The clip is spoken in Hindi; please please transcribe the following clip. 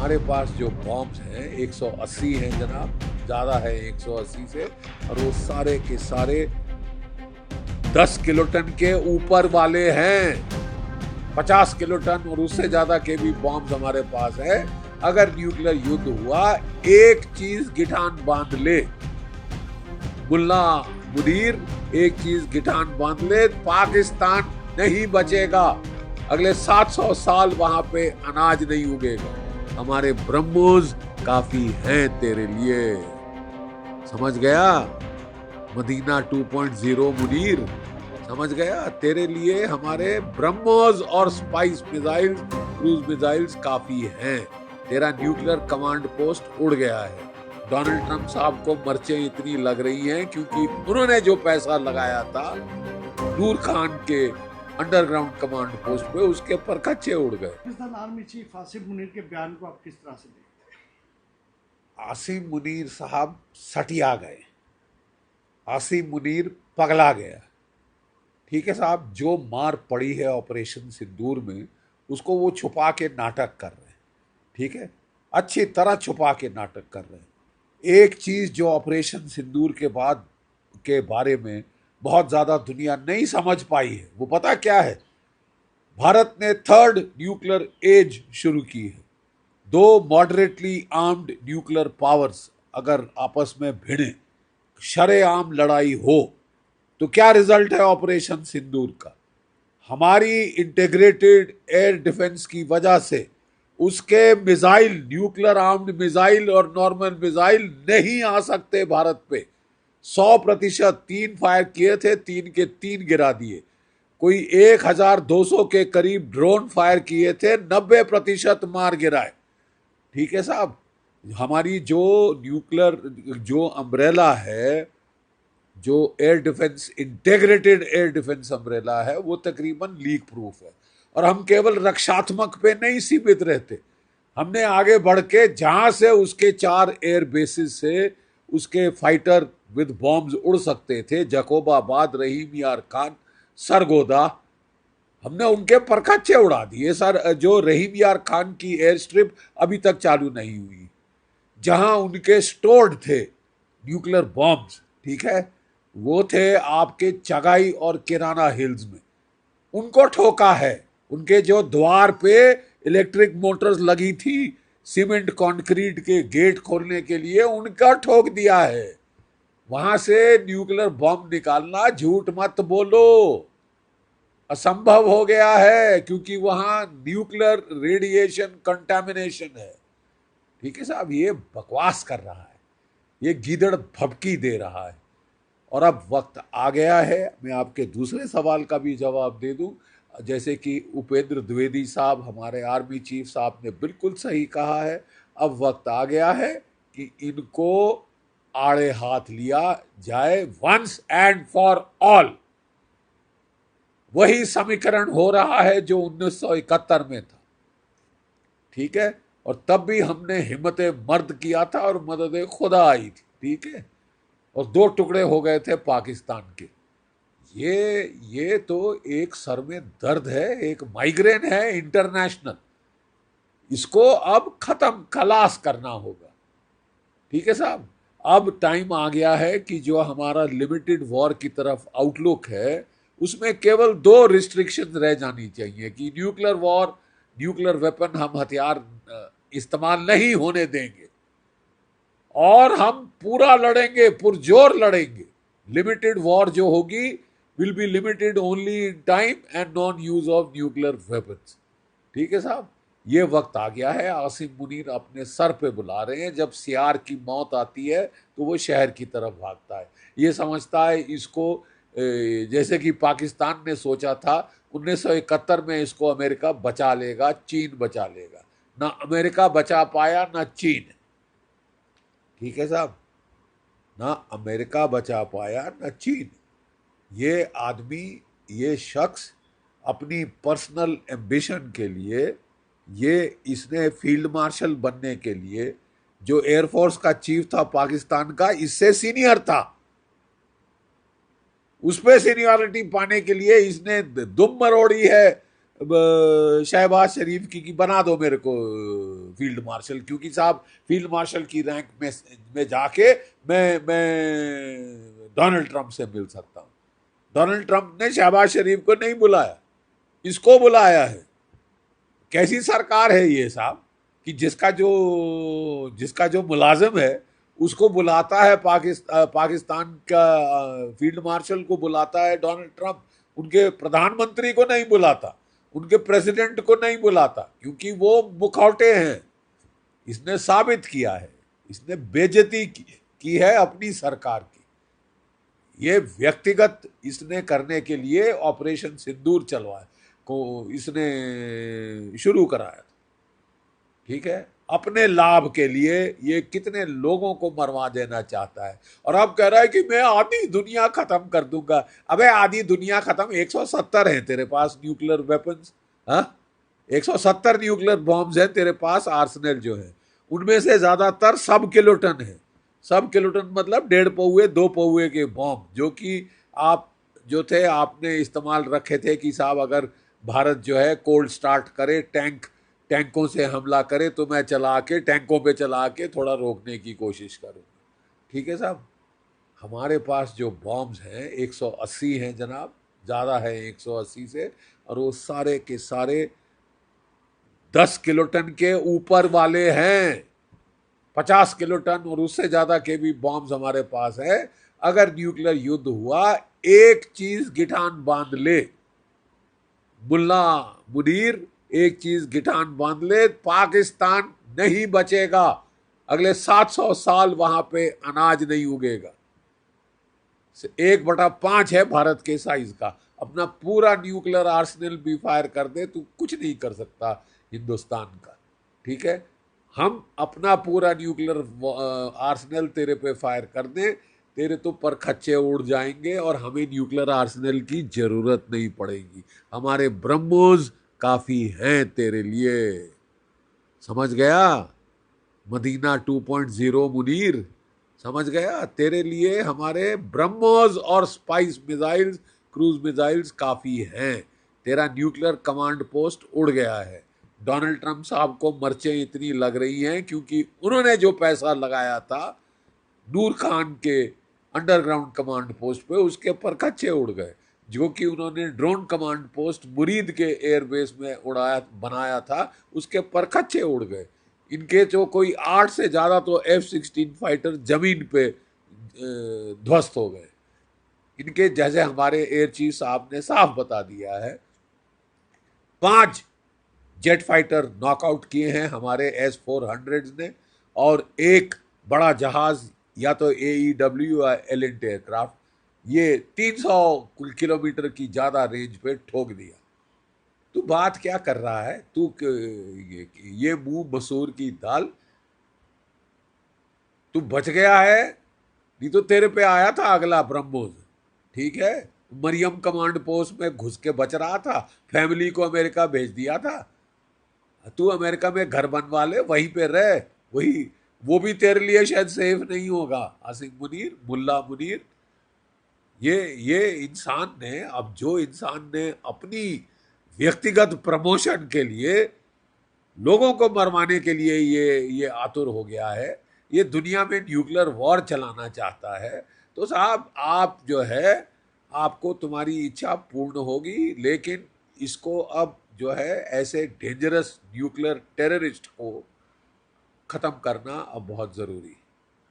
हमारे पास जो बॉम्ब्स हैं 180 हैं जनाब, ज़्यादा है 180 से, और वो सारे के सारे 10 किलोटन के ऊपर वाले हैं। 50 किलोटन और उससे ज़्यादा के भी बॉम्ब्स हमारे पास है। अगर न्यूक्लियर युद्ध हुआ, एक चीज गिठान बांध ले मुल्ला मुनीर, एक चीज गिठान बांध ले, पाकिस्तान नहीं बचेगा। अगले 700 साल वहां पे अनाज नहीं उगेगा। हमारे ब्रह्मोस काफी हैं तेरे लिए, समझ गया? मदीना 2.0 मुनीर, समझ गया? तेरे लिए हमारे ब्रह्मोस और स्पाइस मिसाइल्स, क्रूज मिसाइल्स काफी हैं। तेरा न्यूक्लियर कमांड पोस्ट उड़ गया है। डोनाल्ड ट्रंप साहब को मर्चें इतनी लग रही हैं क्योंकि उन्होंने जो पैसा लगाया था नूर खान के अंडरग्राउंड कमांड पोस्ट पे, उसके पर कच्चे उड़ गए। पाकिस्तान आर्मी चीफ आसिम मुनीर के बयान को आप किस तरह से देखते हैं? आसिम मुनीर साहब सटिया गए, आसिम मुनीर पगला गया। ठीक है साहब, जो मार पड़ी है ऑपरेशन सिंदूर में, उसको वो छुपा के नाटक कर रहे हैं। ठीक है, अच्छी तरह छुपा के नाटक कर रहे हैं। एक चीज जो ऑपरेशन सिंदूर के बाद के बारे में बहुत ज्यादा दुनिया नहीं समझ पाई है, वो पता क्या है? भारत ने थर्ड न्यूक्लियर एज शुरू की है। दो मॉडरेटली आर्म्ड न्यूक्लियर पावर्स अगर आपस में भिड़े, शरेआम लड़ाई हो, तो क्या रिजल्ट है ऑपरेशन सिंदूर का? हमारी इंटीग्रेटेड एयर डिफेंस की वजह से उसके मिसाइल, न्यूक्लियर आर्म्ड मिसाइल और नॉर्मल मिसाइल नहीं आ सकते भारत पे। 100%, 3 फायर किए थे, 3 के 3 गिरा दिए। कोई 1200 के करीब ड्रोन फायर किए थे, 90% मार गिराए। ठीक है साहब, हमारी जो न्यूक्लियर जो अम्ब्रेला है, जो air defence, integrated air defence umbrella है, वो तकरीबन लीक प्रूफ है। और हम केवल रक्षात्मक पे नहीं सीमित रहते, हमने आगे बढ़ के जहां से उसके 4 एयर बेसिस से उसके फाइटर विद बॉम्ब्स उड़ सकते थे, जकोबाबाद, रहीम यार खान, सरगोदा, हमने उनके परखच्चे उड़ा दिए सर। जो रहीम यार खान की एयर स्ट्रिप अभी तक चालू नहीं हुई, जहां उनके स्टोर्ड थे न्यूक्लियर बॉम्ब्स, ठीक है, वो थे आपके चगाई और किराना हिल्स में, उनको ठोका है। उनके जो द्वार पे इलेक्ट्रिक मोटर्स लगी थी सीमेंट कंक्रीट के गेट खोलने के लिए, उनका ठोक दिया है। वहां से न्यूक्लियर बम निकालना, झूठ मत बोलो, असंभव हो गया है, क्योंकि वहां न्यूक्लियर रेडिएशन कंटामिनेशन है। ठीक है साहब, ये बकवास कर रहा है, ये गीदड़ भभकी दे रहा है। और अब वक्त आ गया है, मैं आपके दूसरे सवाल का भी जवाब दे दूं। जैसे कि उपेंद्र द्विवेदी साहब, हमारे आर्मी चीफ साहब ने बिल्कुल सही कहा है, अब वक्त आ गया है कि इनको आड़े हाथ लिया जाए, वंस एंड फॉर ऑल। वही समीकरण हो रहा है जो 1971 में था। ठीक है, और तब भी हमने हिम्मत मर्द किया था और मदद खुदा आई थी। ठीक है, और 2 टुकड़े हो गए थे पाकिस्तान के। ये तो एक सर में दर्द है, एक माइग्रेन है इंटरनेशनल। इसको अब खत्म, खलास करना होगा। ठीक है साहब, अब टाइम आ गया है कि जो हमारा लिमिटेड वॉर की तरफ आउटलुक है, उसमें केवल 2 रिस्ट्रिक्शंस रह जानी चाहिए कि न्यूक्लियर वॉर, न्यूक्लियर वेपन, हम हथियार इस्तेमाल नहीं होने देंगे और हम पूरा लड़ेंगे, पुरजोर लड़ेंगे। लिमिटेड वॉर जो होगी will be limited only in time and non use of nuclear weapons. ठीक है साहब, ये वक्त आ गया है। आसिम मुनीर अपने सर पे बुला रहे हैं। जब सियार की मौत आती है तो वो शहर की तरफ भागता है। ये समझता है इसको, जैसे कि पाकिस्तान ने सोचा था 1971 में इसको अमेरिका बचा लेगा, चीन बचा लेगा। ना अमेरिका बचा पाया, ना चीन। ठीक है साहब, ना अमेरिका बचा पाया, ना चीन। ये आदमी, ये शख्स अपनी पर्सनल एम्बिशन के लिए, इसने फील्ड मार्शल बनने के लिए, जो एयरफोर्स का चीफ था पाकिस्तान का, इससे सीनियर था, उस पे सीनियरिटी पाने के लिए इसने दुम मरोड़ी है शहबाज शरीफ की कि बना दो मेरे को फील्ड मार्शल, क्योंकि साहब फील्ड मार्शल की रैंक में जाके मैं डोनाल्ड ट्रंप से मिल सकता हूँ। डोनाल्ड ट्रंप ने शहबाज शरीफ को नहीं बुलाया, इसको बुलाया है। कैसी सरकार है ये साहब कि जिसका जो मुलाजिम है उसको बुलाता है पाकिस्तान का फील्ड मार्शल को बुलाता है डोनाल्ड ट्रंप, उनके प्रधानमंत्री को नहीं बुलाता, उनके प्रेसिडेंट को नहीं बुलाता, क्योंकि वो मुखौटे हैं। इसने साबित किया है, इसने बेइज्जती की है अपनी सरकार की। ये व्यक्तिगत इसने करने के लिए ऑपरेशन सिंदूर चलवाया को इसने शुरू कराया था, ठीक है, अपने लाभ के लिए। ये कितने लोगों को मरवा देना चाहता है, और अब कह रहा है कि मैं आधी दुनिया खत्म कर दूंगा। अबे आधी दुनिया खत्म, 170 है तेरे पास न्यूक्लियर वेपन्स, हाँ, 170 न्यूक्लियर बॉम्ब्स हैं तेरे पास, आर्सेनल जो है उनमें से ज्यादातर सब किलोटन है। सब किलोटन मतलब 1.5 पौए 2 पौए के बॉम्ब, जो कि आप जो थे आपने इस्तेमाल रखे थे कि साहब अगर भारत जो है कोल्ड स्टार्ट करे, टैंकों से हमला करे, तो मैं चला के टैंकों पे चला के थोड़ा रोकने की कोशिश करूँ। ठीक है साहब, हमारे पास जो बॉम्ब्स हैं 180 हैं जनाब, ज़्यादा है 180 से, और वो सारे के सारे 10 किलोटन के ऊपर वाले हैं। 50 किलोटन और उससे ज़्यादा के भी बॉम्ब्स हमारे पास है। अगर न्यूक्लियर युद्ध हुआ, एक चीज गिठान बांध ले मुल्ला मुनीर, एक चीज गिठान बांध ले, पाकिस्तान नहीं बचेगा। अगले 700 साल वहां पे अनाज नहीं उगेगा। 1/5 है भारत के साइज का। अपना पूरा न्यूक्लियर आर्सेनल भी फायर कर दे, तू कुछ नहीं कर सकता हिंदुस्तान का। ठीक है, हम अपना पूरा न्यूक्लियर आर्सेनल तेरे पे फायर कर दे, तेरे तो परखच्चे उड़ जाएंगे और हमें न्यूक्लियर आर्सेनल की जरूरत नहीं पड़ेगी। हमारे ब्रह्मोस काफी हैं तेरे लिए। समझ गया? मदीना 2.0 मुनीर, समझ गया? तेरे लिए हमारे ब्रह्मोस और स्पाइस मिसाइल्स, क्रूज मिसाइल्स काफी हैं। तेरा न्यूक्लियर कमांड पोस्ट उड़ गया है। डोनाल्ड ट्रंप साहब को मर्चें इतनी लग रही हैं क्योंकि उन्होंने जो पैसा लगाया था नूर खान के अंडरग्राउंड कमांड पोस्ट पे, उसके परखच्चे उड़ गए। जो कि उन्होंने ड्रोन कमांड पोस्ट मुरीद के एयरबेस में उड़ाया बनाया था, उसके परखच्चे उड़ गए। इनके जो कोई 8 से ज्यादा तो F-16 फाइटर जमीन पे ध्वस्त हो गए। इनके जैसे हमारे एयर चीफ साहब ने साफ बता दिया है, 5 जेट फाइटर नॉकआउट किए हैं हमारे S-400 ने, और एक बड़ा जहाज या तो AEW या एलिंट एयरक्राफ्ट, ये 300 किलोमीटर की ज्यादा रेंज पे ठोक दिया। तू बात क्या कर रहा है? तू ये मुंह मसूर की दाल, तू बच गया है, नहीं तो तेरे पे आया था अगला ब्रह्मोस। ठीक है, मरियम कमांड पोस्ट में घुस के बच रहा था, फैमिली को अमेरिका भेज दिया था। तू अमेरिका में घर बनवा ले, वहीं पे रह, वही वो भी तेरे लिए शायद सेफ नहीं होगा। आसिम मुनीर, मुल्ला मुनीर, ये इंसान ने, अब जो इंसान ने अपनी व्यक्तिगत प्रमोशन के लिए लोगों को मरवाने के लिए ये आतुर हो गया है, ये दुनिया में न्यूक्लियर वॉर चलाना चाहता है, तो साहब आप जो है, आपको तुम्हारी इच्छा पूर्ण होगी, लेकिन इसको अब जो है ऐसे डेंजरस न्यूक्लियर टेररिस्ट को खत्म करना अब बहुत जरूरी है।